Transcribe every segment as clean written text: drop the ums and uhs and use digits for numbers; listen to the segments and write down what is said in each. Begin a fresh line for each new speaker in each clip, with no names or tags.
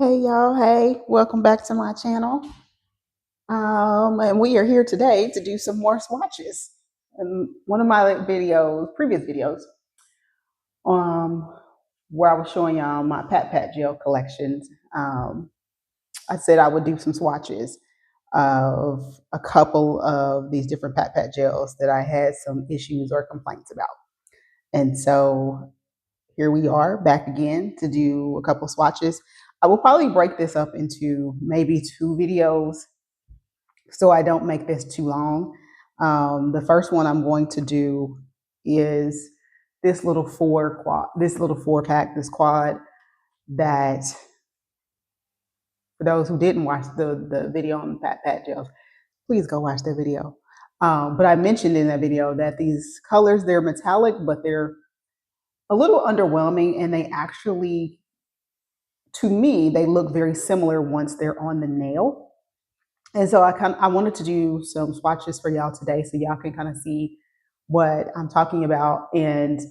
Hey y'all, hey, welcome back to my channel. And we are here today to do some more swatches. And one of my previous videos, um, where I was showing y'all my Pat gel collections, I said I would do some swatches of a couple of these different Pat gels that I had some issues or complaints about. And so here we are back again to do a couple swatches. I will probably break this up into maybe two videos so I don't make this too long. The first one I'm going to do is this little four pack, this quad that for those who didn't watch the video on Pat gels, please go watch that video. But I mentioned in that video that these colors, they're metallic, but they're a little underwhelming, and they actually, to me, they look very similar once they're on the nail. And so I wanted to do some swatches for y'all today so y'all can kind of see what I'm talking about. And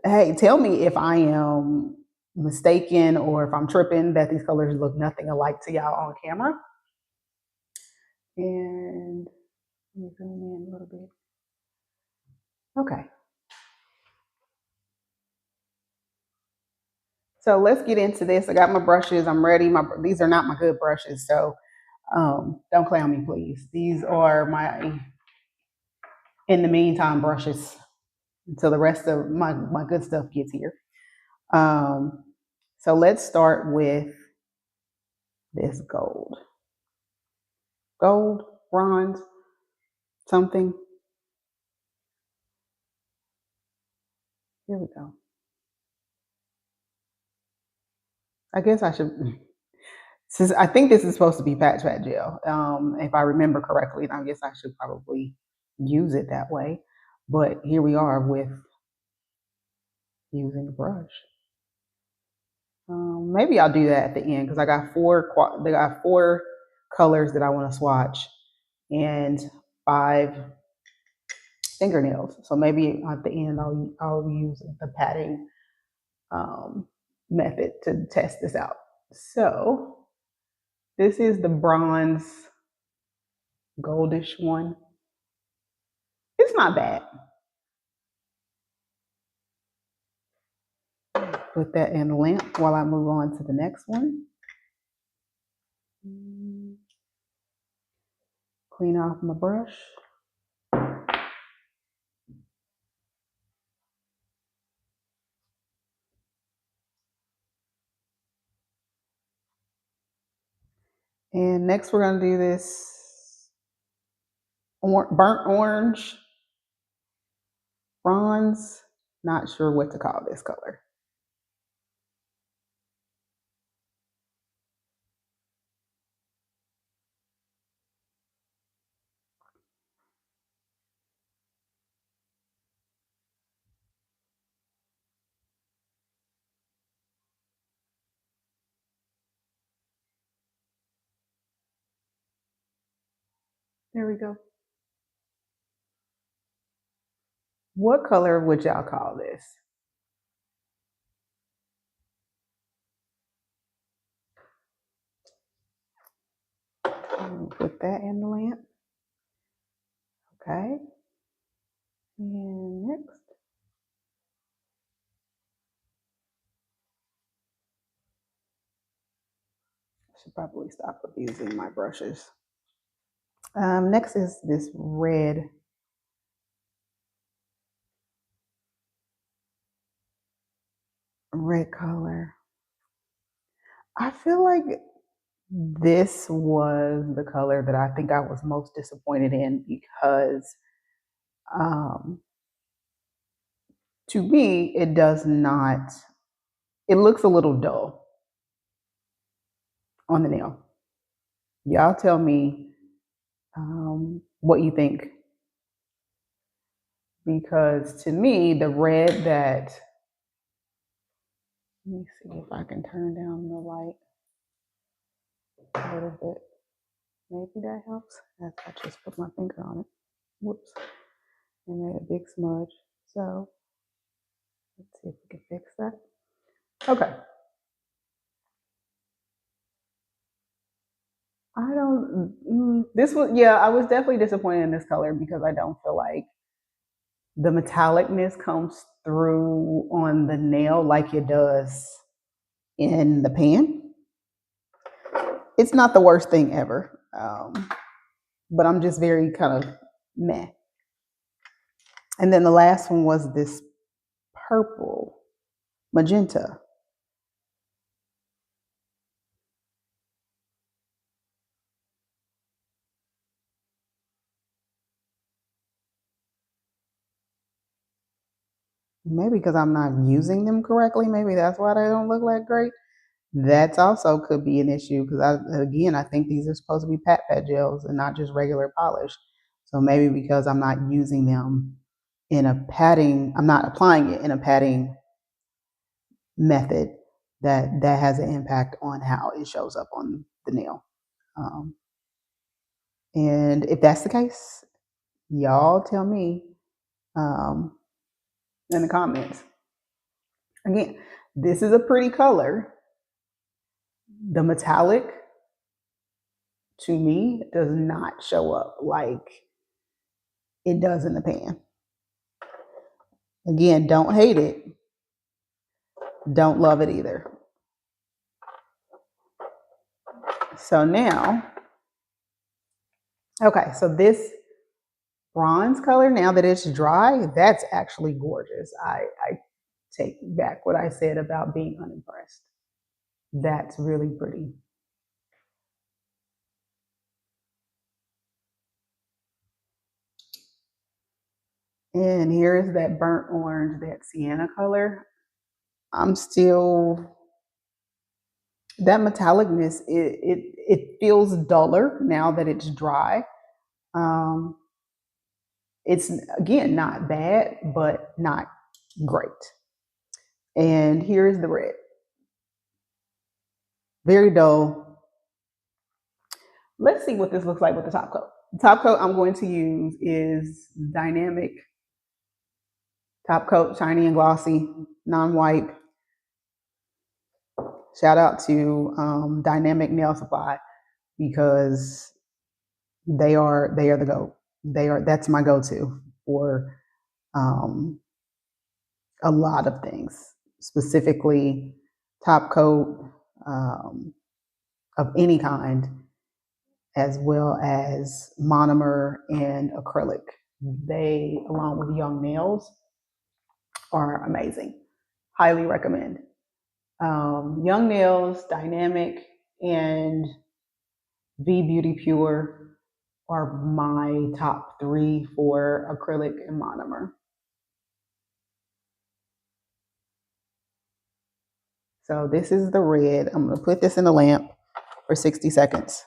hey, tell me if I am mistaken or if I'm tripping that these colors look nothing alike to y'all on camera. And let me zoom in a little bit. Okay. So let's get into this. I got my brushes. I'm ready. These are not my good brushes, so don't clown me, please. These are my in the meantime brushes until the rest of my good stuff gets here. Um, so let's start with this gold, bronze, something. Here we go. I guess I should, since I think this is supposed to be patch fat gel, if I remember correctly, and I guess I should probably use it that way. But here we are with using a brush. Maybe I'll do that at the end because they got four colors that I want to swatch and 5 fingernails. So maybe at the end I'll use the patting method to test this out. So this is the bronze goldish one. It's not bad. Put that in the lamp while I move on to the next one. Clean off my brush. And next we're going to do this burnt orange, bronze. Not sure what to call this color. There we go. What color would y'all call this? Put that in the lamp. Okay. And next. I should probably stop abusing my brushes. Next is this red color. I feel like this was the color that I think I was most disappointed in because to me, it does not, it looks a little dull on the nail. Y'all tell me what you think. Because to me, the red that, let me see if I can turn down the light a little bit. Maybe that helps. I just put my finger on it. Whoops. And made a big smudge. So let's see if we can fix that. Okay. This was, yeah, I was definitely disappointed in this color because I don't feel like the metallicness comes through on the nail like it does in the pan. It's not the worst thing ever, but I'm just very kind of meh. And then the last one was this purple magenta. Maybe because I'm not using them correctly. Maybe that's why they don't look like great. That's also could be an issue because I think these are supposed to be pat gels and not just regular polish. So maybe because I'm not using them in a patting, I'm not applying it in a patting method, that has an impact on how it shows up on the nail. Um, and if that's the case, y'all tell me um, in the comments. Again, this is a pretty color. The metallic to me does not show up like it does in the pan. Again, don't hate it. Don't love it either. So now, okay, so this bronze color, now that it's dry, that's actually gorgeous. I take back what I said about being unimpressed. That's really pretty. And here is that burnt orange, that sienna color. I'm still, that metallicness, it feels duller now that it's dry. Um, it's again not bad, but not great. And here's the red. Very dull. Let's see what this looks like with the top coat. The top coat I'm going to use is Dynamic Top Coat, shiny and glossy, non-wipe. Shout out to Dynamic Nail Supply because they are the GOAT. That's my go-to for um, a lot of things, specifically top coat of any kind, as well as monomer and acrylic. They, along with Young Nails, are amazing. Highly recommend. Young Nails, Dynamic, and V Beauty Pure are my top three for acrylic and monomer. So this is the red. I'm going to put this in the lamp for 60 seconds.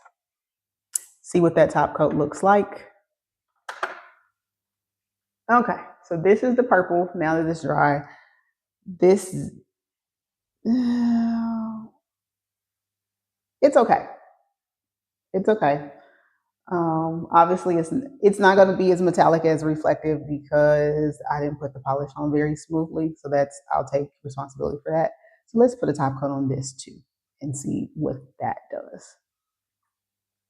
See what that top coat looks like. Okay, so this is the purple now that it's dry. This, it's okay. It's okay. Obviously, it's not going to be as metallic as reflective because I didn't put the polish on very smoothly. So I'll take responsibility for that. So let's put a top coat on this too and see what that does.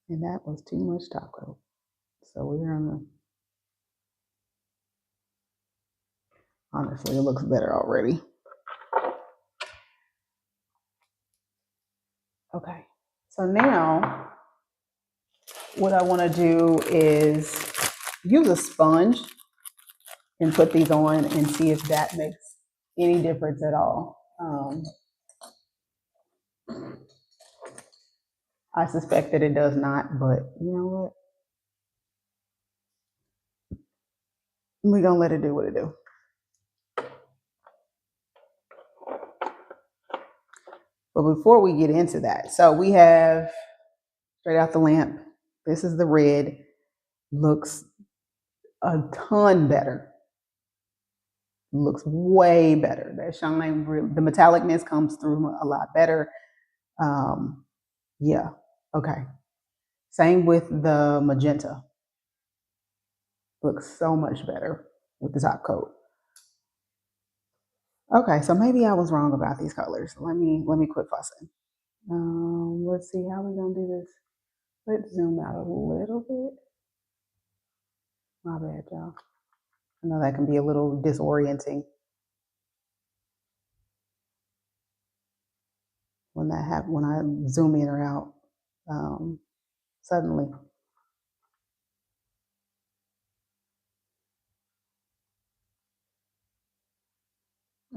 And that was too much top coat. So we're gonna, honestly, it looks better already. Okay, so now what I want to do is use a sponge and put these on and see if that makes any difference at all. I suspect that it does not, but you know what? We're gonna let it do what it do. But before we get into that, so we have straight out the lamp. This is the red. Looks a ton better. Looks way better. That shine, the metallicness comes through a lot better. Yeah, okay. Same with the magenta. Looks so much better with the top coat. Okay, so maybe I was wrong about these colors. Let me quit fussing. Let's see how we gonna do this. Let's zoom out a little bit. My bad, y'all. I know that can be a little disorienting when that happens, when I zoom in or out suddenly.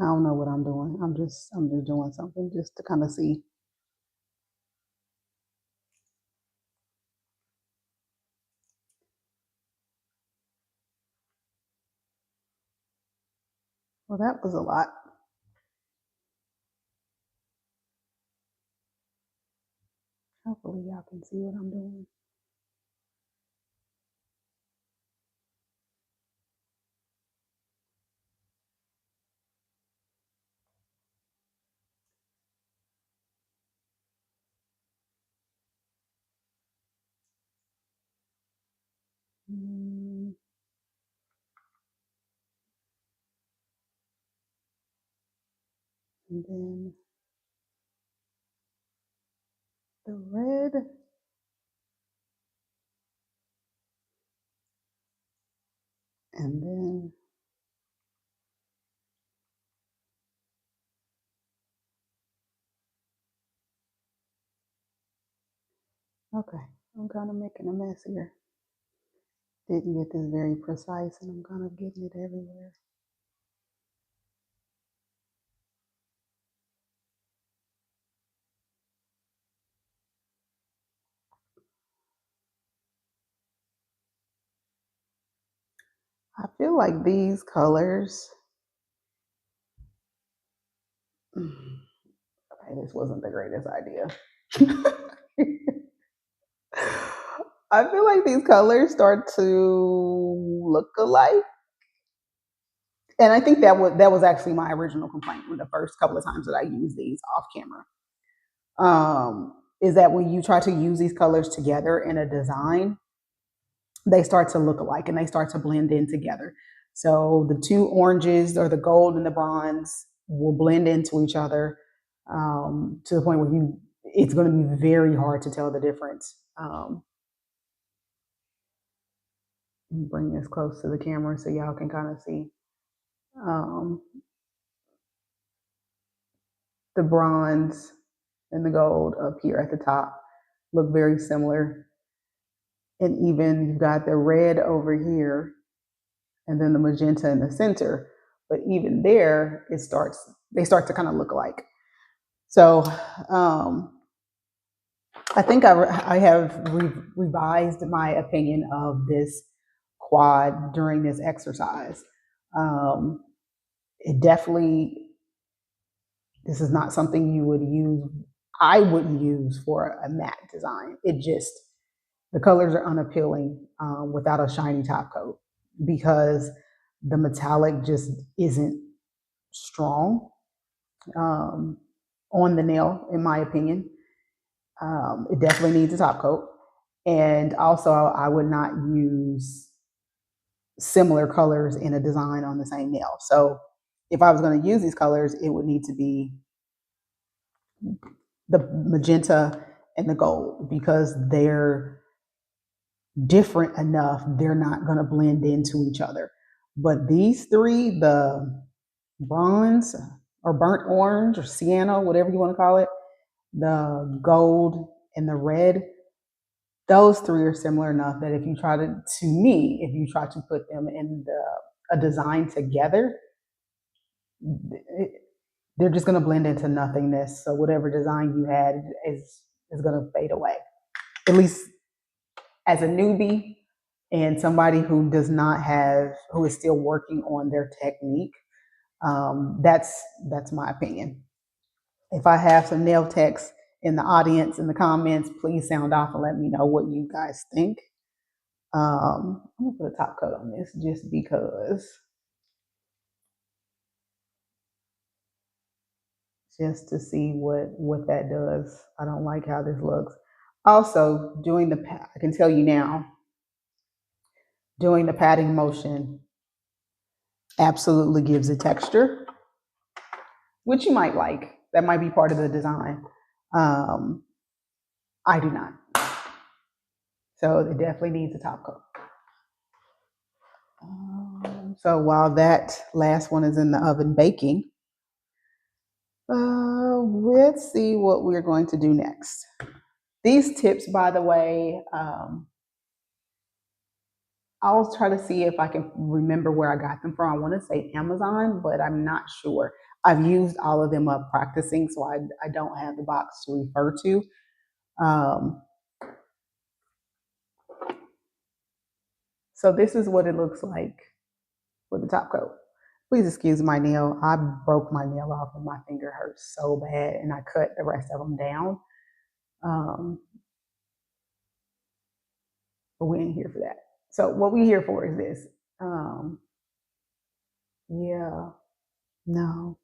I don't know what I'm doing. I'm just doing something just to kind of see. Well, that was a lot. Hopefully y'all can see what I'm doing. Mm, And then the red. And then okay, I'm kind of making a mess here. Didn't get this very precise, and I'm kind of getting it everywhere. I feel like these colors. Okay, this wasn't the greatest idea. I feel like these colors start to look alike. And I think that was actually my original complaint with the first couple of times that I used these off camera. Is that when you try to use these colors together in a design, they start to look alike and they start to blend in together. So the two oranges or the gold and the bronze will blend into each other to the point where it's going to be very hard to tell the difference. Bring this close to the camera so y'all can kind of see. Um, the bronze and the gold up here at the top look very similar. And even you've got the red over here and then the magenta in the center. But even there, they start to kind of look alike. So I think I have revised my opinion of this quad during this exercise. It definitely, this is not something you would use. I wouldn't use for a matte design. The colors are unappealing without a shiny top coat because the metallic just isn't strong on the nail, in my opinion. It definitely needs a top coat. And also, I would not use similar colors in a design on the same nail. So if I was going to use these colors, it would need to be the magenta and the gold because they're different enough. They're not going to blend into each other. But these three, the bronze or burnt orange or sienna, whatever you want to call it, the gold and the red, those three are similar enough that if you try to put them in a design together, they're just going to blend into nothingness. So whatever design you had is going to fade away. At least as a newbie and somebody who is still working on their technique, that's my opinion. If I have some nail techs in the audience in the comments, please sound off and let me know what you guys think. I'm gonna put a top coat on this just because, just to see what that does. I don't like how this looks. Also, I can tell you now, doing the patting motion absolutely gives it texture, which you might like. That might be part of the design. I do not. So it definitely needs a top coat. So while that last one is in the oven baking, let's see what we're going to do next. These tips, by the way, I'll try to see if I can remember where I got them from. I want to say Amazon, but I'm not sure. I've used all of them up practicing, so I don't have the box to refer to. So this is what it looks like with the top coat. Please excuse my nail. I broke my nail off and my finger hurts so bad, and I cut the rest of them down. But we ain't here for that. So what we here for is this. Yeah, no.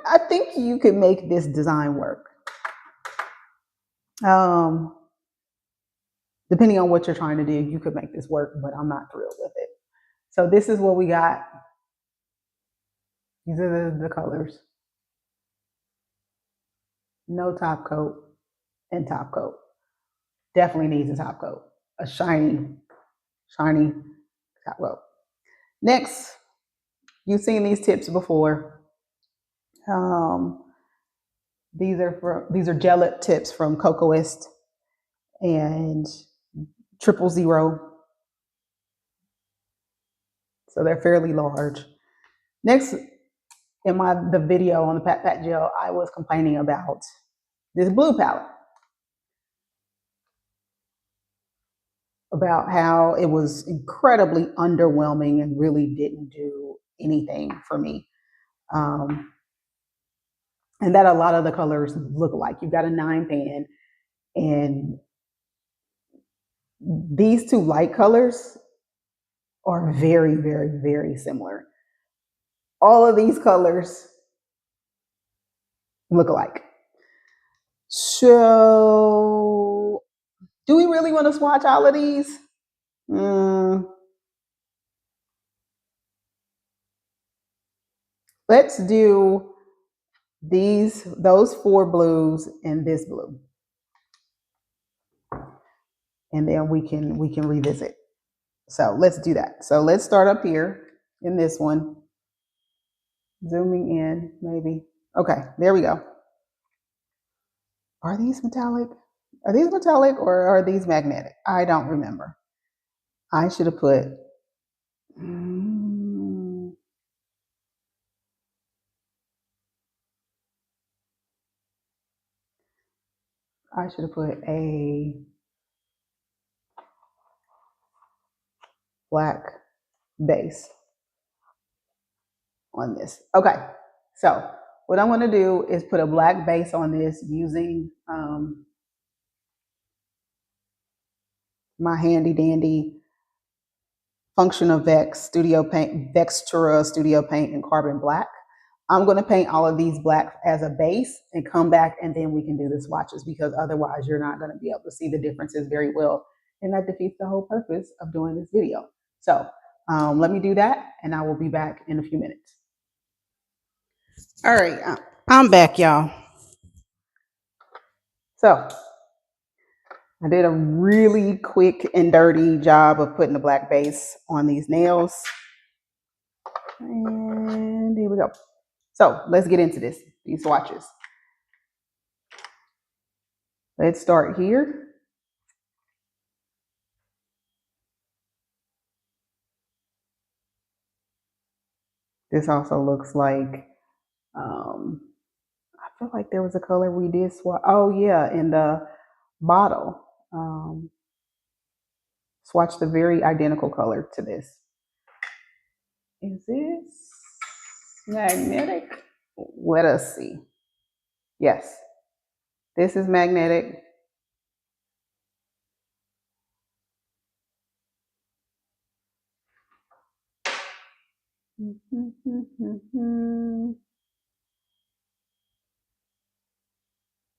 I think you could make this design work. Depending on what you're trying to do, you could make this work, but I'm not thrilled with it. So this is what we got. These are the colors. No top coat and top coat. Definitely needs a top coat. A shiny top coat. Next, you've seen these tips before. These are gellet tips from Cocoist and 000. So they're fairly large. Next, in the video on the Pat Pat Gel, I was complaining about this blue palette, about how it was incredibly underwhelming and really didn't do anything for me. And that a lot of the colors look alike. You've got a 9 pan, and these two light colors are very, very, very similar. All of these colors look alike. So, do we really want to swatch all of these? Let's do those 4 blues and this blue, and then we can revisit. So let's do that. So let's start up here in this one. Zooming in, maybe. Okay, there we go. Are these metallic? Are these metallic or are these magnetic? I don't remember. I should have put. I should have put a black base on this. Okay, so what I'm going to do is put a black base on this using my handy dandy Function of Vex Studio Paint, Vextura Studio Paint in Carbon Black. I'm going to paint all of these black as a base and come back, and then we can do the swatches, because otherwise you're not going to be able to see the differences very well, and that defeats the whole purpose of doing this video. So let me do that, and I will be back in a few minutes. All right, I'm back, y'all. So I did a really quick and dirty job of putting the black base on these nails. And here we go. So let's get into these swatches. Let's start here. This also looks like, I feel like there was a color we did swatch. Oh yeah, in the bottle. Swatch the very identical color to this. Is this magnetic? Let us see. Yes, this is magnetic.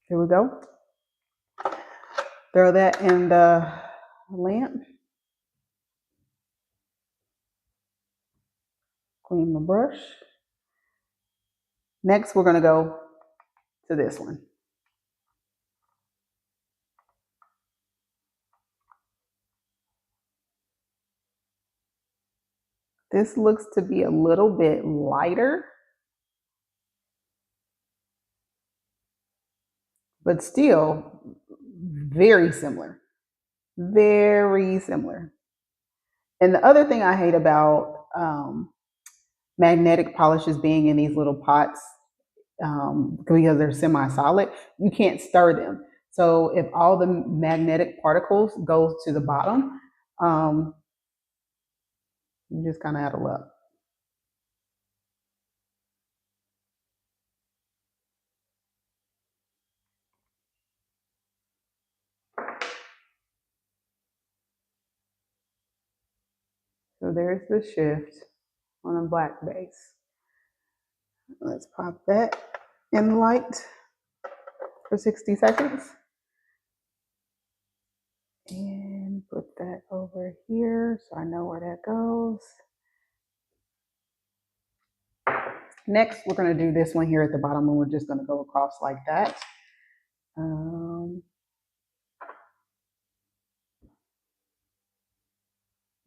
Here we go. Throw that in the lamp. Clean my brush. Next, we're going to go to this one. This looks to be a little bit lighter, but still very similar. Very similar. And the other thing I hate about magnetic polishes being in these little pots, because they're semi-solid, you can't stir them. So if all the magnetic particles go to the bottom, um, you just kind of out of luck. So there's the shift on a black base. Let's pop that in the light for 60 seconds. And put that over here so I know where that goes. Next, we're going to do this one here at the bottom, and we're just going to go across like that.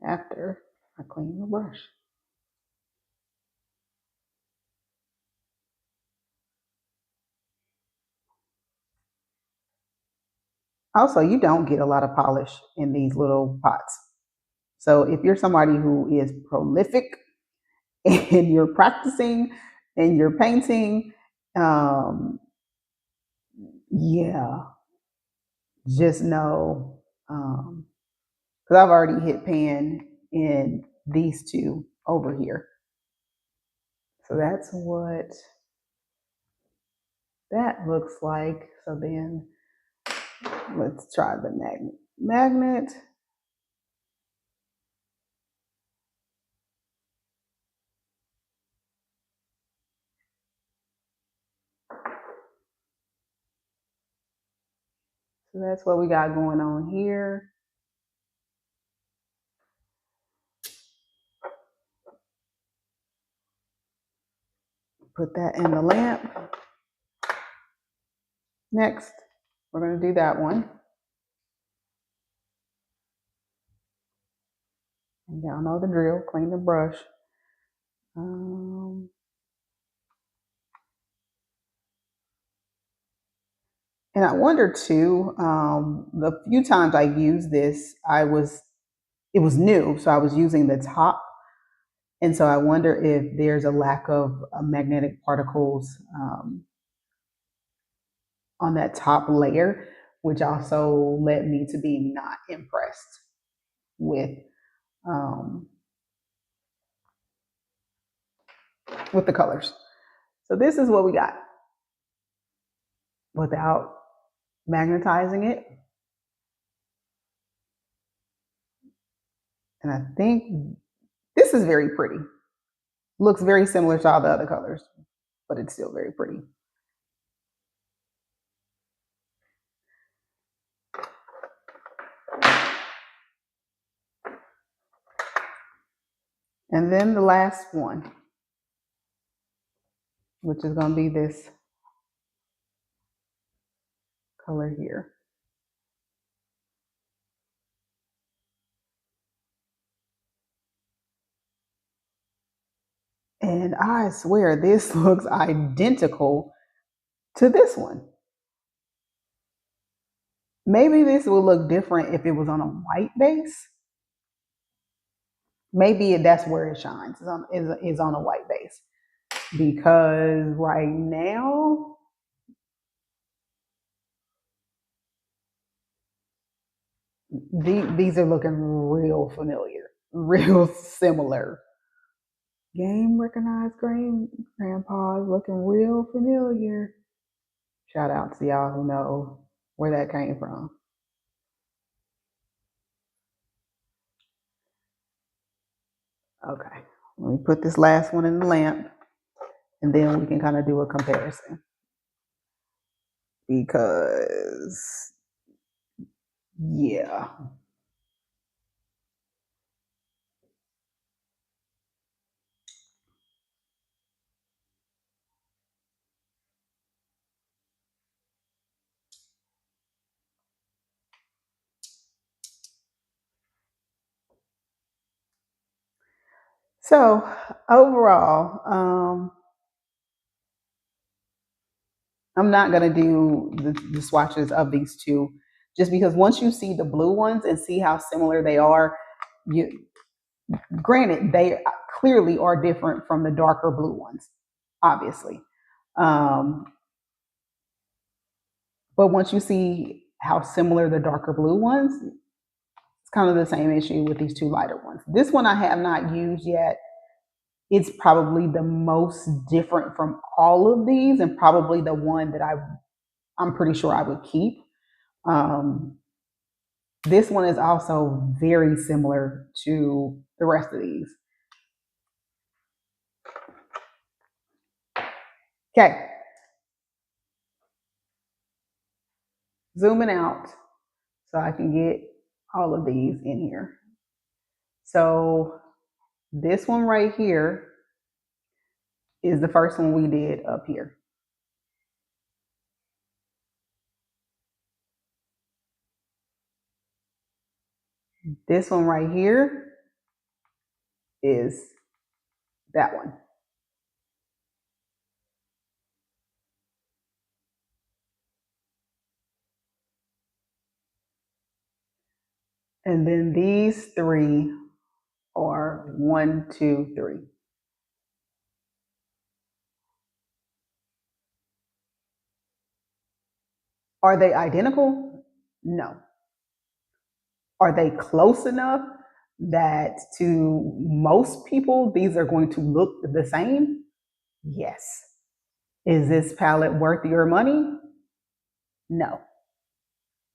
After I clean the brush. Also, you don't get a lot of polish in these little pots. So if you're somebody who is prolific and you're practicing and you're painting, yeah, just know, because I've already hit pan in these two over here. So that's what that looks like. So then let's try the magnet. So that's what we got going on here. Put that in the lamp. Next, we're going to do that one. And y'all know the drill, clean the brush. And I wonder too, the few times I used this, it was new, so I was using the top. And so I wonder if there's a lack of magnetic particles on that top layer, which also led me to be not impressed with um, the colors. So this is what we got without magnetizing it. And I think this is very pretty. Looks very similar to all the other colors, but it's still very pretty. And then the last one, which is going to be this color here. And I swear this looks identical to this one. Maybe this would look different if it was on a white base. Maybe that's where it shines, is on a white base. Because right now, these are looking real familiar, real similar. Game recognized grandpa's looking real familiar. Shout out to y'all who know where that came from. Okay, let me put this last one in the lamp, and then we can kind of do a comparison. Because, yeah. So overall, I'm not going to do the swatches of these two just because once you see the blue ones and see how similar they are, you granted they clearly are different from the darker blue ones, obviously. Um, but once you see how similar the darker blue ones, it's kind of the same issue with these two lighter ones. This one I have not used yet. It's probably the most different from all of these and probably the one that I'm pretty sure I would keep. Um, this one is also very similar to the rest of these. Okay, zooming out so I can get all of these in here. So this one right here is the first one we did up here. This one right here is that one. And then these three are 1, 2, 3. Are they identical? No. Are they close enough that to most people these are going to look the same? Yes. Is this palette worth your money? No.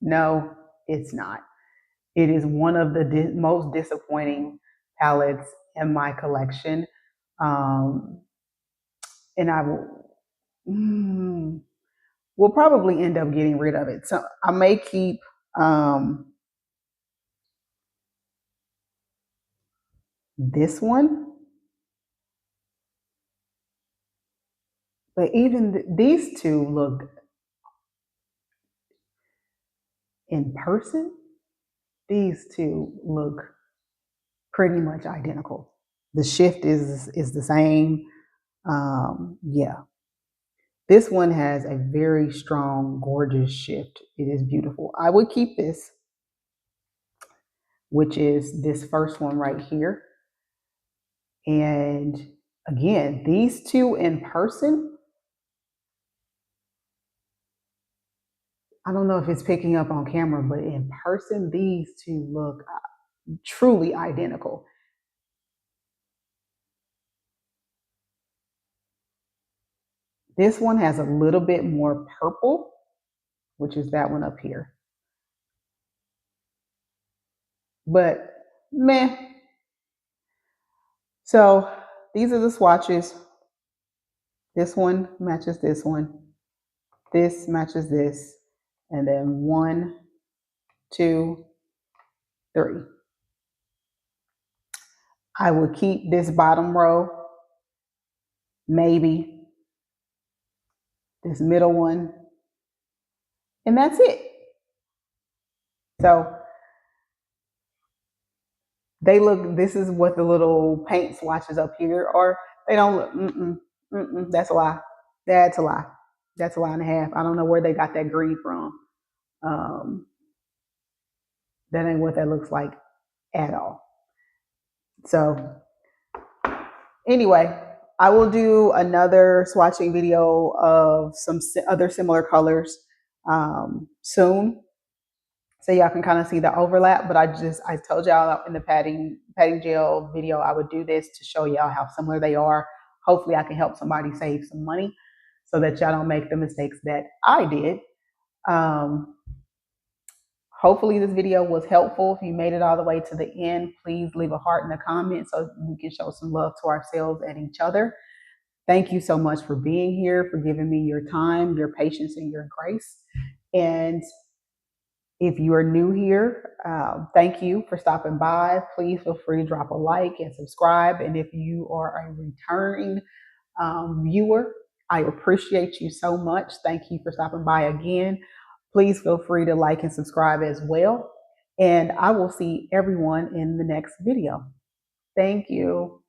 No, it's not. It is one of the most disappointing palettes in my collection. And I will probably end up getting rid of it. So I may keep this one. But even these two look in person, these two look pretty much identical. The shift is the same. Yeah. This one has a very strong, gorgeous shift. It is beautiful. I would keep this, which is this first one right here. And again, these two in person, I don't know if it's picking up on camera, but in person, these two look truly identical. This one has a little bit more purple, which is that one up here. But meh. So these are the swatches. This one matches this one. This matches this. And then 1, 2, 3. I would keep this bottom row, maybe this middle one, and that's it. So they look, this is what the little paint swatches up here are. They don't look, that's a lie. That's a lie. That's a lie and a half. I don't know where they got that green from. That ain't what that looks like at all. So anyway, I will do another swatching video of some other similar colors soon, so y'all can kind of see the overlap. But I told y'all in the patting gel video I would do this to show y'all how similar they are. Hopefully I can help somebody save some money so that y'all don't make the mistakes that I did. Hopefully this video was helpful. If you made it all the way to the end, please leave a heart in the comments so we can show some love to ourselves and each other. Thank you so much for being here, for giving me your time, your patience, and your grace. And if you are new here, thank you for stopping by. Please feel free to drop a like and subscribe. And if you are a returning viewer, I appreciate you so much. Thank you for stopping by again. Please feel free to like and subscribe as well. And I will see everyone in the next video. Thank you.